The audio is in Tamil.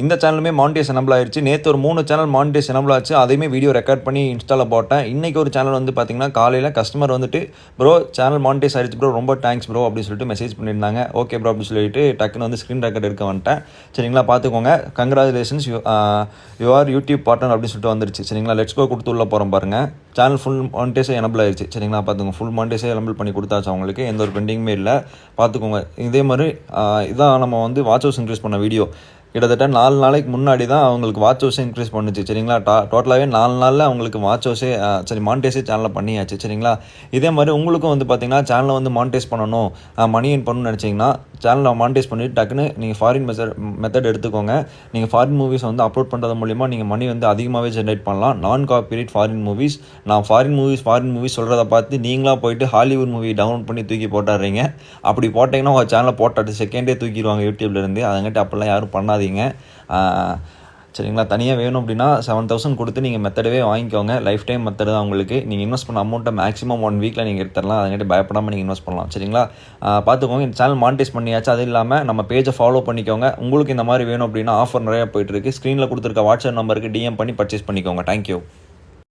இந்த சேனலுமே மானிடைஸ் எனபிள் ஆயிடுச்சு. நேற்று ஒரு 3 சேனல் மானிடைஸ் எனபிள் ஆச்சு. அதையுமே வீடியோ ரெக்கார்ட் பண்ணி இன்ஸ்டாவில் போட்டேன். இன்றைக்கி ஒரு சேனல் வந்து பார்த்தீங்கன்னா காலையில் கஸ்டமர் வந்துட்டு ப்ரோ சேனல் மானிடைஸ் ஆயிடுச்சு ப்ரோ, ரொம்ப தேங்க்ஸ் ப்ரோ அப்படின்னு சொல்லிட்டு மெசேஜ் பண்ணியிருந்தாங்க. ஓகே ப்ரோ அப்படின்னு சொல்லிட்டு டக்குன்னு வந்து ஸ்க்ரீன் ரெக்கார்ட் எடுக்க வந்துட்டேன். சரிங்களா, பார்த்துக்கோங்க. Congratulations you are YouTube partner அப்படின்னு சொல்லிட்டு வந்துருச்சு. சரிங்களா, லெட்ஸ் கோ கொடுத்து உள்ள போகிறோம் பாருங்கள். சேனல் ஃபுல் மானிடைஸே எனபிள் ஆயிடுச்சு. சரிங்களா, பார்த்துக்கோங்க. ஃபுல் மானிடைஸே எனபிள் பண்ணி கொடுத்தாச்சு அவங்களுக்கு, எந்த ஒரு பெண்டிங்குமே இல்லை. பார்த்துக்கோங்க. இதே மாதிரி இதான் நம்ம வந்து வாட்ச் ஹவர்ஸ் இன்க்ரீஸ் பண்ண வீடியோ. கிட்டத்தட்ட 4 நாளைக்கு முன்னாடி தான் அவங்களுக்கு வாட்ச் ஹவர்ஸே இன்க்ரீஸ் பண்ணுச்சு. சரிங்களா, டோட்டலாகவே 4 நாளில் அவங்களுக்கு வாட்ச் ஹவர்ஸே மானிடைஸே சேனலில் பண்ணியாச்சு. சரிங்களா, இதே மாதிரி உங்களுக்கும் வந்து பார்த்தீங்கன்னா சேனலை வந்து மானிடைஸ் பண்ணணும், மணி ஏர்ன் பண்ணணும்னு நினச்சிங்கன்னா சேனலை மானிடைஸ் பண்ணிவிட்டு டக்குன்னு நீங்கள் ஃபாரின் மெத்தட் எடுத்துக்கோங்க. நீங்கள் ஃபாரின் மூவிஸ் வந்து அப்லோட் பண்ணுறது மூலிமா நீங்கள் மணி வந்து அதிகமாகவே ஜென்ரேட் பண்ணலாம். நான் காப்பிரைட் ஃபாரின் மூவிஸ். நான் ஃபாரின் மூவிஸ் சொல்கிறத பார்த்து நீங்களாக போயிட்டு ஹாலிவுட் மூவி டவுன்லோட் பண்ணி தூக்கி போட்டுடுறீங்க. அப்படி போட்டிங்கன்னா உங்கள் சேனலை போட்டு செகண்டே தூக்கிடுவாங்க யூடியூப்லேருந்து. அதங்கிட்ட அப்போல்லாம் யாரும் பண்ணாதீங்க. சரிங்களா, தனியாக வேணும் அப்படின்னா 7,000 கொடுத்து நீங்கள் மெத்தடவே வாங்கிக்கோங்க. லைஃப் டைம் மெத்தட் தான் உங்களுக்கு. நீங்கள் இன்வெஸ்ட் பண்ண அமௌண்ட்டை மேக்ஸிமம் 1 வீக்கில் நீங்கள் எடுத்துடலாம். அதங்கிட்ட பயப்படாமல் நீங்கள் இன்வெஸ்ட் பண்ணலாம். சரிங்களா, பார்த்துக்கோங்க. இந்த சேனல் மானிடைஸ் பண்ணியாச்சு. அது இல்லாமல் நம்ம பேஜை ஃபாலோ பண்ணிக்கோங்க. உங்களுக்கு இந்த மாதிரி வேணும் அப்படின்னா ஆஃபர் நிறையா போயிட்டு இருக்குது. ஸ்க்ரீனில் கொடுத்துருக்க வாட்ஸ்அப் நம்பருக்கு டிஎம் பண்ணி பர்ச்சேஸ் பண்ணிக்கோங்க. தேங்க்யூ.